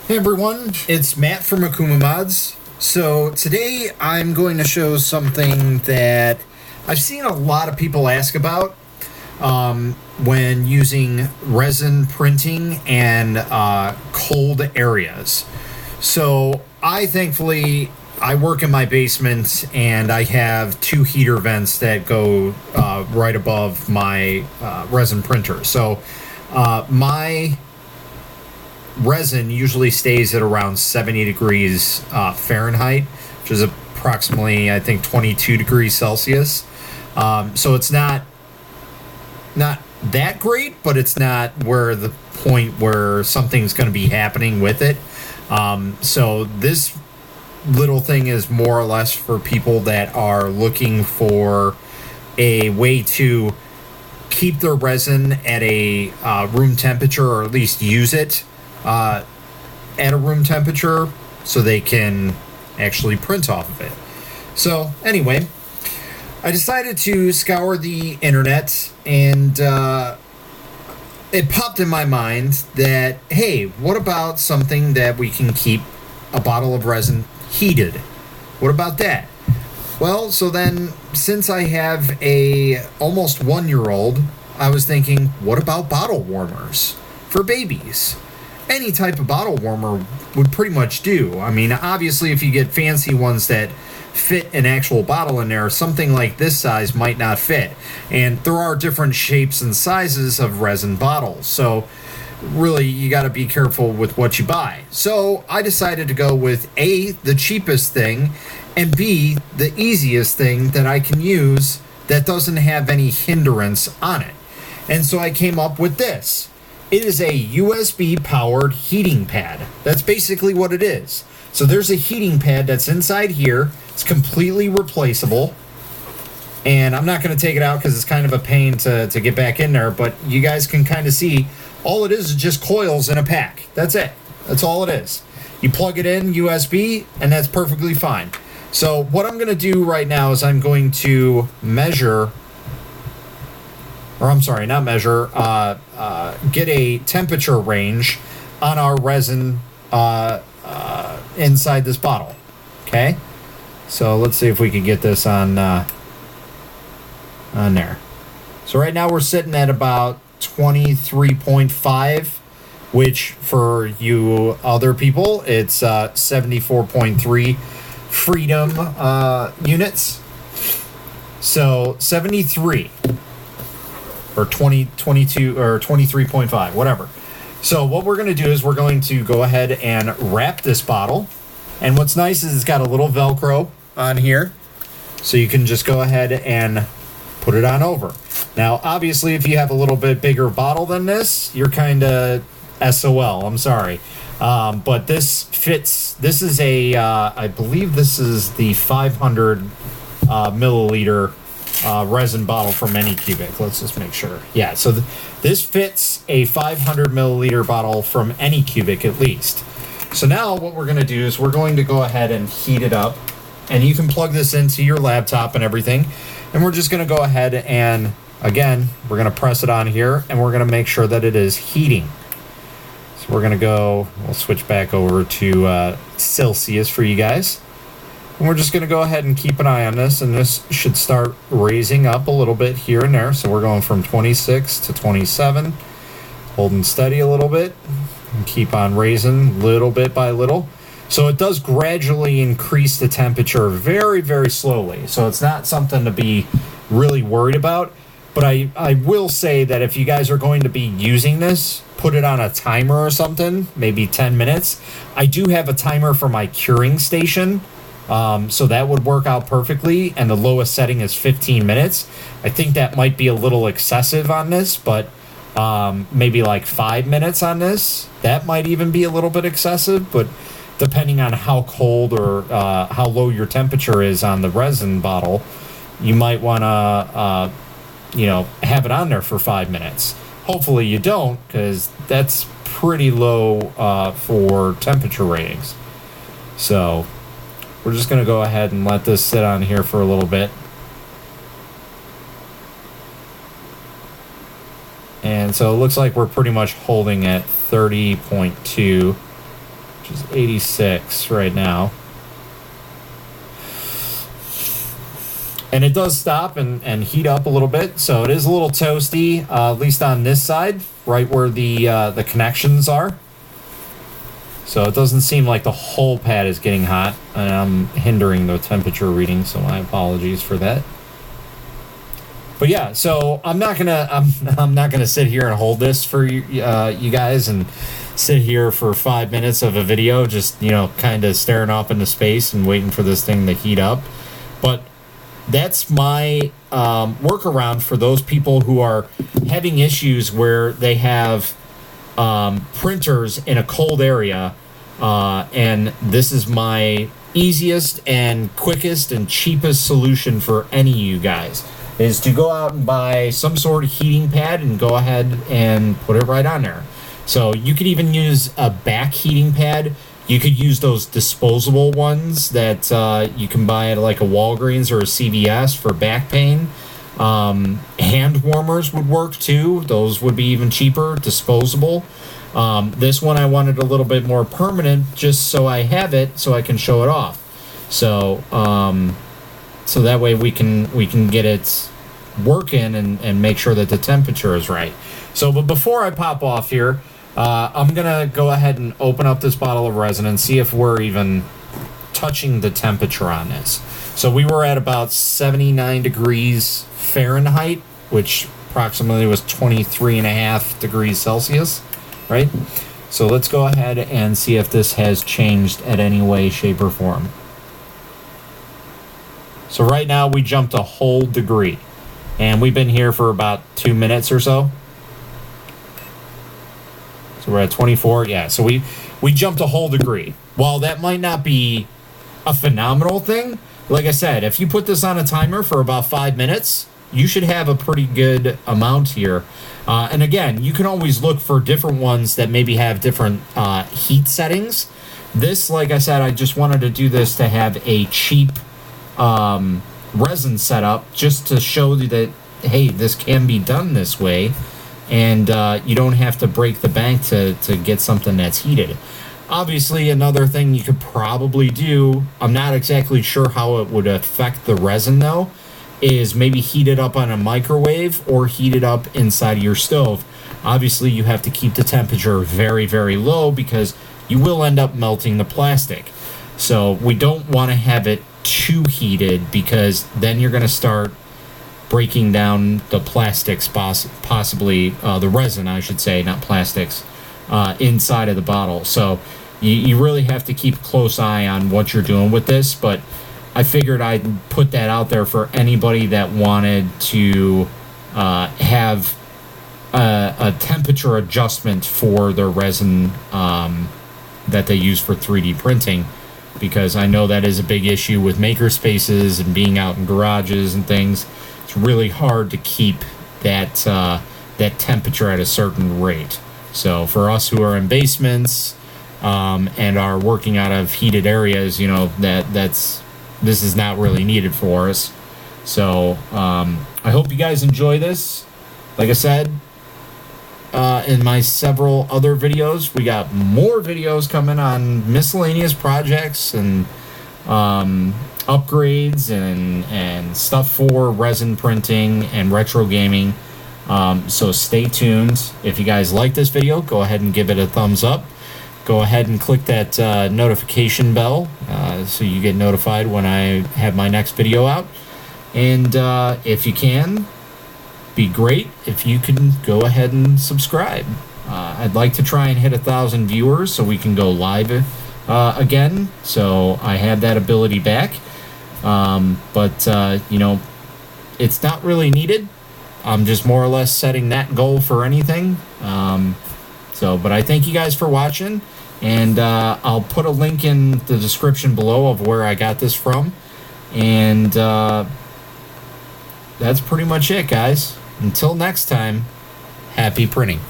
Hey everyone, it's Matt from Akuma Mods. So today I'm going to show something that I've seen a lot of people ask about when using resin printing and cold areas. So thankfully I work in my basement and I have two heater vents that go right above my resin printer. So my resin usually stays at around 70 degrees Fahrenheit, which is approximately, I think, 22 degrees Celsius. So it's not that great, but it's not where the point where something's going to be happening with it. So this little thing is more or less for people that are looking for a way to keep their resin at a room temperature, or at least use it at a room temperature so they can actually print off of it. So anyway, I decided to scour the internet, and it popped in my mind that, hey, what about something that we can keep a bottle of resin heated? What about that? Well, so then, since I have a almost 1-year-old, I was thinking, what about bottle warmers for babies? Any type of bottle warmer would pretty much do. I mean, obviously, if you get fancy ones that fit an actual bottle in there, something like this size might not fit. And there are different shapes and sizes of resin bottles. So really, you got to be careful with what you buy. So I decided to go with A, the cheapest thing, and B, the easiest thing that I can use that doesn't have any hindrance on it. And so I came up with this. It is a USB powered heating pad. That's basically what it is. So there's a heating pad that's inside here. It's completely replaceable. And I'm not going to take it out because it's kind of a pain to get back in there. But you guys can kind of see all it is just coils in a pack. That's it. That's all it is. You plug it in USB and that's perfectly fine. So what I'm going to do right now is I'm going to measure, or I'm sorry, not measure, get a temperature range on our resin inside this bottle. Okay, so let's see if we can get this on there. So right now we're sitting at about 23.5, which for you other people, it's 74.3 freedom units. So 73. Or 22 or 23.5, whatever. So what we're going to do is we're going to go ahead and wrap this bottle. And what's nice is it's got a little Velcro on here. So you can just go ahead and put it on over. Now, obviously, if you have a little bit bigger bottle than this, you're kind of SOL. I'm sorry. But this fits. This is a, I believe this is the 500 milliliter resin bottle from Anycubic. Let's just make sure. Yeah, so this fits a 500 milliliter bottle from Anycubic at least. So now what we're going to do is we're going to go ahead and heat it up. And you can plug this into your laptop and everything. And we're just going to go ahead and, again, we're going to press it on here. And we're going to make sure that it is heating. So we're going to we'll switch back over to Celsius for you guys. And we're just going to go ahead and keep an eye on this, and this should start raising up a little bit here and there. So we're going from 26 to 27, holding steady a little bit, and keep on raising little bit by little. So it does gradually increase the temperature very, very slowly. So it's not something to be really worried about. But I will say that if you guys are going to be using this, put it on a timer or something, maybe 10 minutes. I do have a timer for my curing station. So that would work out perfectly, and the lowest setting is 15 minutes. I think that might be a little excessive on this, but maybe like 5 minutes on this. That might even be a little bit excessive, but depending on how cold or how low your temperature is on the resin bottle, you might want to, have it on there for 5 minutes. Hopefully you don't, because that's pretty low for temperature ratings. So we're just going to go ahead and let this sit on here for a little bit. And so it looks like we're pretty much holding at 30.2 which is 86 right now. And it does stop and heat up a little bit, so it is a little toasty, at least on this side, right where the connections are. So it doesn't seem like the whole pad is getting hot, and I'm hindering the temperature reading, so my apologies for that. But yeah, so I'm not gonna sit here and hold this for you guys and sit here for 5 minutes of a video, just kind of staring off into space and waiting for this thing to heat up. But that's my workaround for those people who are having issues where they have printers in a cold area, and this is my easiest and quickest and cheapest solution for any of you guys, is to go out and buy some sort of heating pad and go ahead and put it right on there. So you could even use a back heating pad. You could use those disposable ones that you can buy at like a Walgreens or a CVS for back pain. Hand warmers would work too. Those would be even cheaper, disposable. This one I wanted a little bit more permanent, just so I have it, so I can show it off. So so that way we can get it working and make sure that the temperature is right. So, but before I pop off here, I'm gonna go ahead and open up this bottle of resin and see if we're even touching the temperature on this. So we were at about 79 degrees Fahrenheit, which approximately was 23.5 degrees Celsius, right? So let's go ahead and see if this has changed at any way, shape, or form. So right now we jumped a whole degree, and we've been here for about 2 minutes or so. So we're at 24. Yeah, so we jumped a whole degree. While that might not be a phenomenal thing, like I said, if you put this on a timer for about 5 minutes, you should have a pretty good amount here. And again, you can always look for different ones that maybe have different heat settings. This, like I said, I just wanted to do this to have a cheap resin setup, just to show you that, hey, this can be done this way. And you don't have to break the bank to get something that's heated. Obviously, another thing you could probably do, I'm not exactly sure how it would affect the resin though, is maybe heat it up on a microwave or heat it up inside of your stove. Obviously, you have to keep the temperature very, very low because you will end up melting the plastic. So we don't want to have it too heated, because then you're going to start breaking down the plastics, possibly the resin, I should say, not plastics, inside of the bottle. So you really have to keep a close eye on what you're doing with this. But I figured I'd put that out there for anybody that wanted to have a temperature adjustment for their resin that they use for 3D printing, because I know that is a big issue with maker spaces and being out in garages and things. It's really hard to keep that temperature at a certain rate. So for us who are in basements and are working out of heated areas, this is not really needed for us. So I hope you guys enjoy this. Like I said, in my several other videos, we got more videos coming on miscellaneous projects and upgrades and stuff for resin printing and retro gaming. So stay tuned. If you guys like this video, go ahead and give it a thumbs up. Go ahead and click that notification bell so you get notified when I have my next video out. And if you can, be great if you can go ahead and subscribe. I'd like to try and hit 1,000 viewers so we can go live again. So I have that ability back. But it's not really needed. I'm just more or less setting that goal for anything. But I thank you guys for watching, and I'll put a link in the description below of where I got this from. And that's pretty much it, guys. Until next time, happy printing.